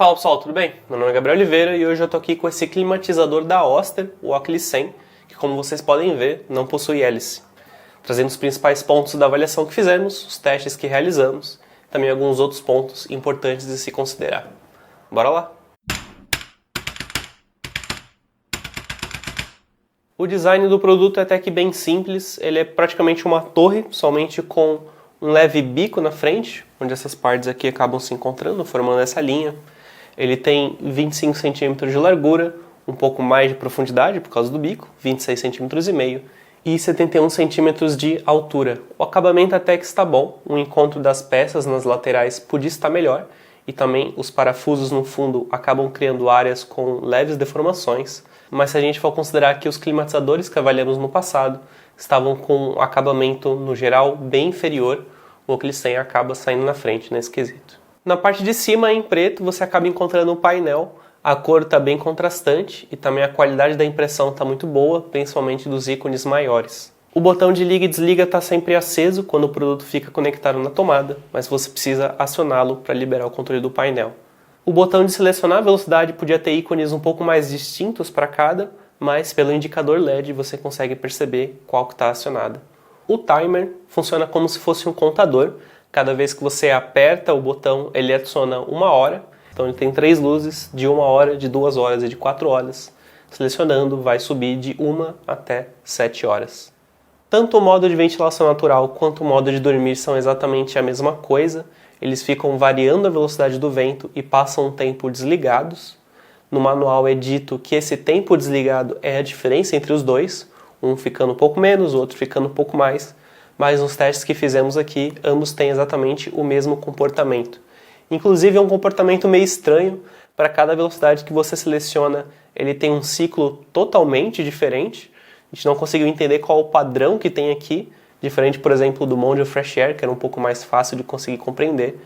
Fala pessoal, tudo bem? Meu nome é Gabriel Oliveira e hoje eu tô aqui com esse climatizador da Oster, o Ocli 100, que como vocês podem ver, não possui hélice. Trazendo os principais pontos da avaliação que fizemos, os testes que realizamos, também alguns outros pontos importantes de se considerar. Bora lá! O design do produto é até que bem simples, ele é praticamente uma torre, somente com um leve bico na frente, onde essas partes aqui acabam se encontrando, formando essa linha. Ele tem 25 centímetros de largura, um pouco mais de profundidade por causa do bico, 26 centímetros e meio, e 71 centímetros de altura. O acabamento até que está bom, o encontro das peças nas laterais podia estar melhor, e também os parafusos no fundo acabam criando áreas com leves deformações, mas se a gente for considerar que os climatizadores que avaliamos no passado estavam com um acabamento, no geral, bem inferior, o Ocli 100 acaba saindo na frente nesse quesito. Na parte de cima, em preto, você acaba encontrando o painel. A cor está bem contrastante e também a qualidade da impressão está muito boa, principalmente dos ícones maiores. O botão de liga e desliga está sempre aceso quando o produto fica conectado na tomada, mas você precisa acioná-lo para liberar o controle do painel. O botão de selecionar a velocidade podia ter ícones um pouco mais distintos para cada, mas pelo indicador LED você consegue perceber qual que está acionado. O timer funciona como se fosse um contador. Cada vez que você aperta o botão, ele adiciona 1 hora. Então ele tem 3 luzes de 1 hora, de 2 horas e de 4 horas. Selecionando, vai subir de 1 até 7 horas. Tanto o modo de ventilação natural quanto o modo de dormir são exatamente a mesma coisa. Eles ficam variando a velocidade do vento e passam um tempo desligados. No manual é dito que esse tempo desligado é a diferença entre os dois, um ficando um pouco menos, o outro ficando um pouco mais. Mas nos testes que fizemos aqui, ambos têm exatamente o mesmo comportamento. Inclusive é um comportamento meio estranho, para cada velocidade que você seleciona, ele tem um ciclo totalmente diferente. A gente não conseguiu entender qual o padrão que tem aqui, diferente, por exemplo, do Mode of Fresh Air, que era um pouco mais fácil de conseguir compreender.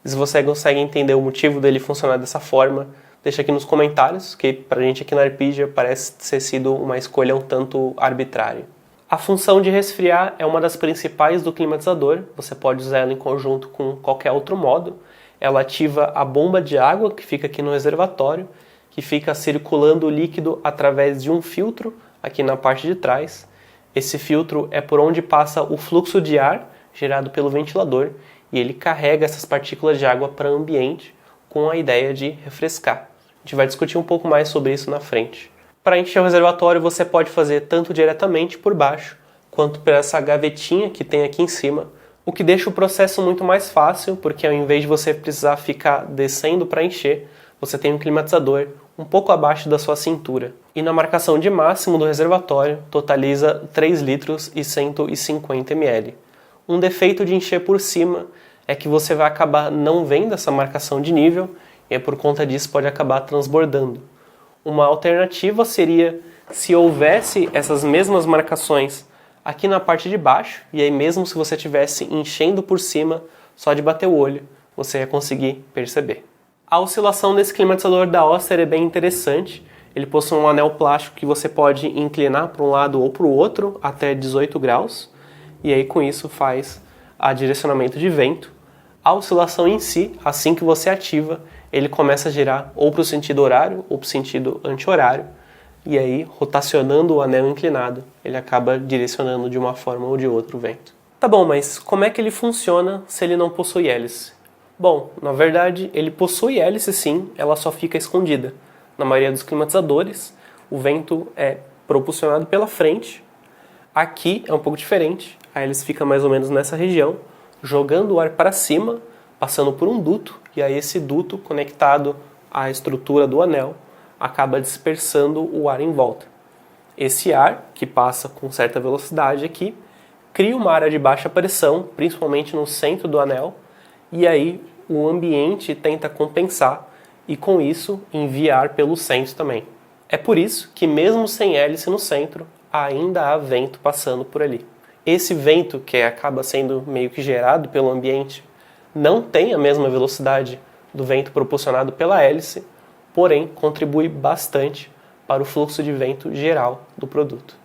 Se você consegue entender o motivo dele funcionar dessa forma, deixa aqui nos comentários, que pra gente aqui na Arpegia parece ter sido uma escolha um tanto arbitrária. A função de resfriar é uma das principais do climatizador, você pode usar ela em conjunto com qualquer outro modo. Ela ativa a bomba de água que fica aqui no reservatório, que fica circulando o líquido através de um filtro aqui na parte de trás. Esse filtro é por onde passa o fluxo de ar gerado pelo ventilador e ele carrega essas partículas de água para o ambiente com a ideia de refrescar. A gente vai discutir um pouco mais sobre isso na frente. Para encher o reservatório você pode fazer tanto diretamente por baixo, quanto por essa gavetinha que tem aqui em cima, o que deixa o processo muito mais fácil, porque ao invés de você precisar ficar descendo para encher, você tem um climatizador um pouco abaixo da sua cintura. E na marcação de máximo do reservatório, totaliza 3 litros e 150 ml. Um defeito de encher por cima é que você vai acabar não vendo essa marcação de nível, e por conta disso pode acabar transbordando. Uma alternativa seria se houvesse essas mesmas marcações aqui na parte de baixo, e aí mesmo se você estivesse enchendo por cima, só de bater o olho, você ia conseguir perceber. A oscilação desse climatizador da Oster é bem interessante. Ele possui um anel plástico que você pode inclinar para um lado ou para o outro até 18 graus, e aí com isso faz a direcionamento de vento. A oscilação em si, assim que você ativa, ele começa a girar ou para o sentido horário ou para o sentido anti-horário, e aí, rotacionando o anel inclinado, ele acaba direcionando de uma forma ou de outra o vento. Tá bom, mas como é que ele funciona se ele não possui hélice? Bom, na verdade, ele possui hélice sim, ela só fica escondida. Na maioria dos climatizadores, o vento é propulsionado pela frente. Aqui é um pouco diferente, a hélice fica mais ou menos nessa região, jogando o ar para cima, passando por um duto, e aí esse duto conectado à estrutura do anel acaba dispersando o ar em volta. Esse ar, que passa com certa velocidade aqui, cria uma área de baixa pressão, principalmente no centro do anel, e aí o ambiente tenta compensar e com isso enviar pelo centro também. É por isso que mesmo sem hélice no centro, ainda há vento passando por ali. Esse vento, que acaba sendo meio que gerado pelo ambiente, não tem a mesma velocidade do vento propulsionado pela hélice, porém contribui bastante para o fluxo de vento geral do produto.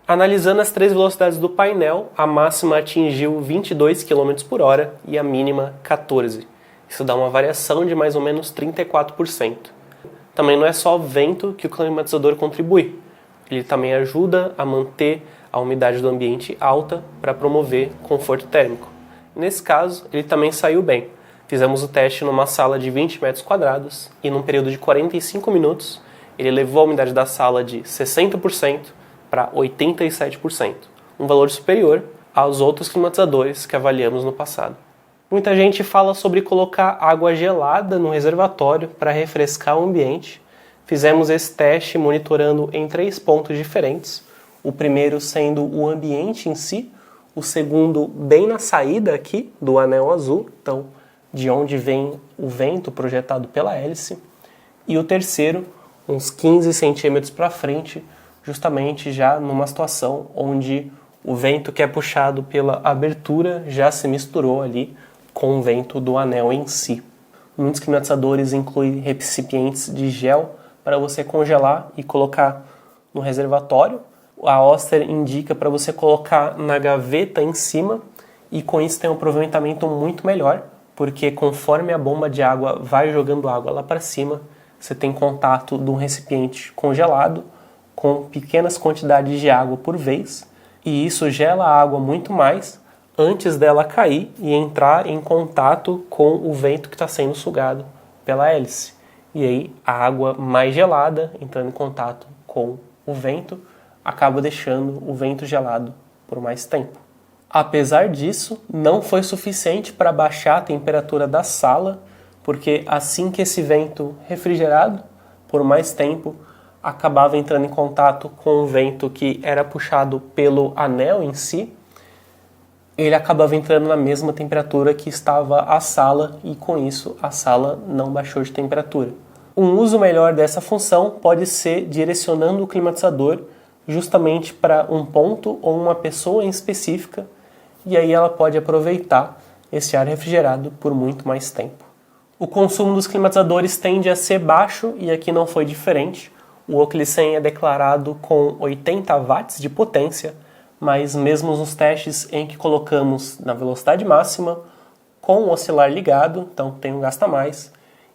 Analisando as 3 velocidades do painel, a máxima atingiu 22 km por hora e a mínima 14. Isso dá uma variação de mais ou menos 34%. Também não é só vento que o climatizador contribui. Ele também ajuda a manter a umidade do ambiente alta para promover conforto térmico. Nesse caso, ele também saiu bem. Fizemos o teste numa sala de 20 metros quadrados e num período de 45 minutos, ele elevou a umidade da sala de 60% para 87%, um valor superior aos outros climatizadores que avaliamos no passado. Muita gente fala sobre colocar água gelada no reservatório para refrescar o ambiente. Fizemos esse teste monitorando em 3 pontos diferentes, o primeiro sendo o ambiente em si, o segundo bem na saída aqui do anel azul, então de onde vem o vento projetado pela hélice, e o terceiro uns 15 centímetros para frente, justamente já numa situação onde o vento que é puxado pela abertura já se misturou ali com o vento do anel em si. Muitos climatizadores incluem recipientes de gel para você congelar e colocar no reservatório. A Oster indica para você colocar na gaveta em cima e com isso tem um aproveitamento muito melhor, porque conforme a bomba de água vai jogando água lá para cima, você tem contato de um recipiente congelado com pequenas quantidades de água por vez e isso gela a água muito mais antes dela cair e entrar em contato com o vento que está sendo sugado pela hélice. E aí a água mais gelada, entrando em contato com o vento, acaba deixando o vento gelado por mais tempo. Apesar disso, não foi suficiente para baixar a temperatura da sala, porque assim que esse vento refrigerado, por mais tempo, acabava entrando em contato com o vento que era puxado pelo anel em si, ele acabava entrando na mesma temperatura que estava a sala e com isso a sala não baixou de temperatura. Um uso melhor dessa função pode ser direcionando o climatizador justamente para um ponto ou uma pessoa em específica e aí ela pode aproveitar esse ar refrigerado por muito mais tempo. O consumo dos climatizadores tende a ser baixo e aqui não foi diferente. O Oakley é declarado com 80 watts de potência, mas mesmo nos testes em que colocamos na velocidade máxima, com o oscilar ligado, então tem um gasto a mais,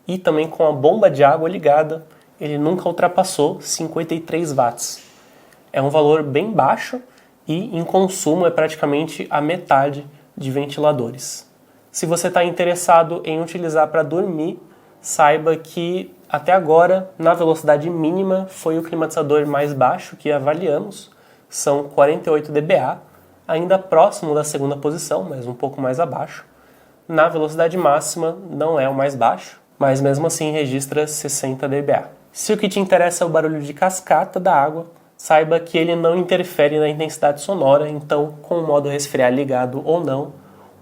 e também com a bomba de água ligada, ele nunca ultrapassou 53 watts. É um valor bem baixo e em consumo é praticamente a metade de ventiladores. Se você está interessado em utilizar para dormir, saiba que até agora, na velocidade mínima, foi o climatizador mais baixo que avaliamos, são 48 dBA, ainda próximo da segunda posição, mas um pouco mais abaixo. Na velocidade máxima não é o mais baixo, mas mesmo assim registra 60 dBA. Se o que te interessa é o barulho de cascata da água, saiba que ele não interfere na intensidade sonora, então com o modo resfriar ligado ou não,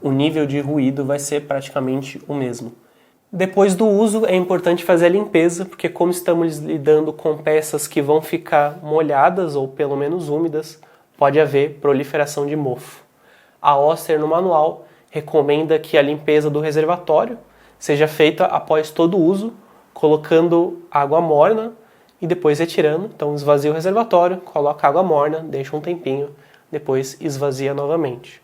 o nível de ruído vai ser praticamente o mesmo. Depois do uso é importante fazer a limpeza, porque como estamos lidando com peças que vão ficar molhadas ou pelo menos úmidas, pode haver proliferação de mofo. A Oster no manual recomenda que a limpeza do reservatório seja feita após todo uso, colocando água morna e depois retirando. Então esvazia o reservatório, coloca água morna, deixa um tempinho, depois esvazia novamente.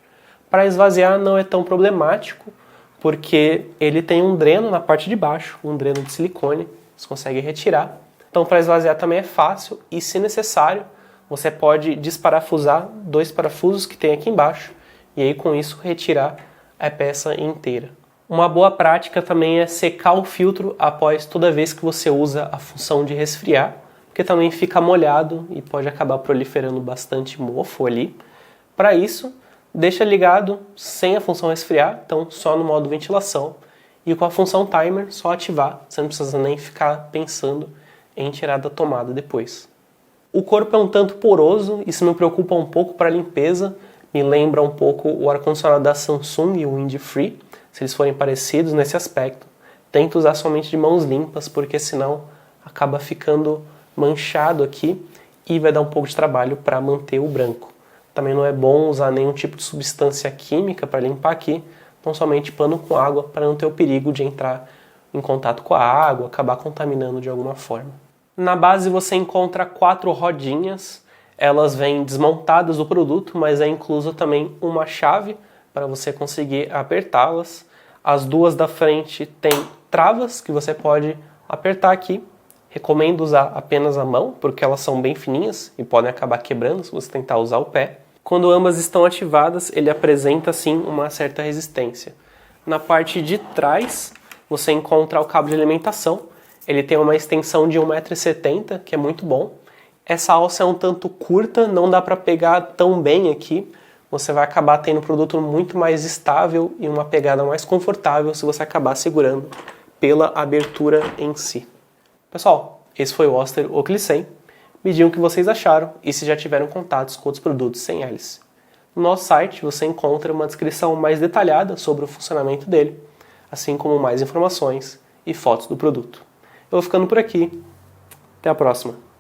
Para esvaziar não é tão problemático, porque ele tem um dreno na parte de baixo, um dreno de silicone, você consegue retirar. Então para esvaziar também é fácil e se necessário, você pode desparafusar 2 parafusos que tem aqui embaixo e aí com isso retirar a peça inteira. Uma boa prática também é secar o filtro após toda vez que você usa a função de resfriar, porque também fica molhado e pode acabar proliferando bastante mofo ali. Para isso, deixa ligado sem a função resfriar, então só no modo ventilação, e com a função timer só ativar, você não precisa nem ficar pensando em tirar da tomada depois. O corpo é um tanto poroso, isso me preocupa um pouco para a limpeza, me lembra um pouco o ar-condicionado da Samsung e o Windfree, se eles forem parecidos nesse aspecto. Tenta usar somente de mãos limpas, porque senão acaba ficando manchado aqui e vai dar um pouco de trabalho para manter o branco. Também não é bom usar nenhum tipo de substância química para limpar aqui, então somente pano com água para não ter o perigo de entrar em contato com a água, acabar contaminando de alguma forma. Na base você encontra 4 rodinhas, elas vêm desmontadas do produto, mas é incluso também uma chave para você conseguir apertá-las. As duas da frente têm travas que você pode apertar aqui. Recomendo usar apenas a mão, porque elas são bem fininhas e podem acabar quebrando se você tentar usar o pé. Quando ambas estão ativadas, ele apresenta sim uma certa resistência. Na parte de trás, você encontra o cabo de alimentação. Ele tem uma extensão de 1,70 m, que é muito bom. Essa alça é um tanto curta, não dá para pegar tão bem aqui. Você vai acabar tendo um produto muito mais estável e uma pegada mais confortável se você acabar segurando pela abertura em si. Pessoal, esse foi o Oster Oakley 100. Me digam o que vocês acharam e se já tiveram contatos com outros produtos sem hélice. No nosso site você encontra uma descrição mais detalhada sobre o funcionamento dele, assim como mais informações e fotos do produto. Eu vou ficando por aqui. Até a próxima.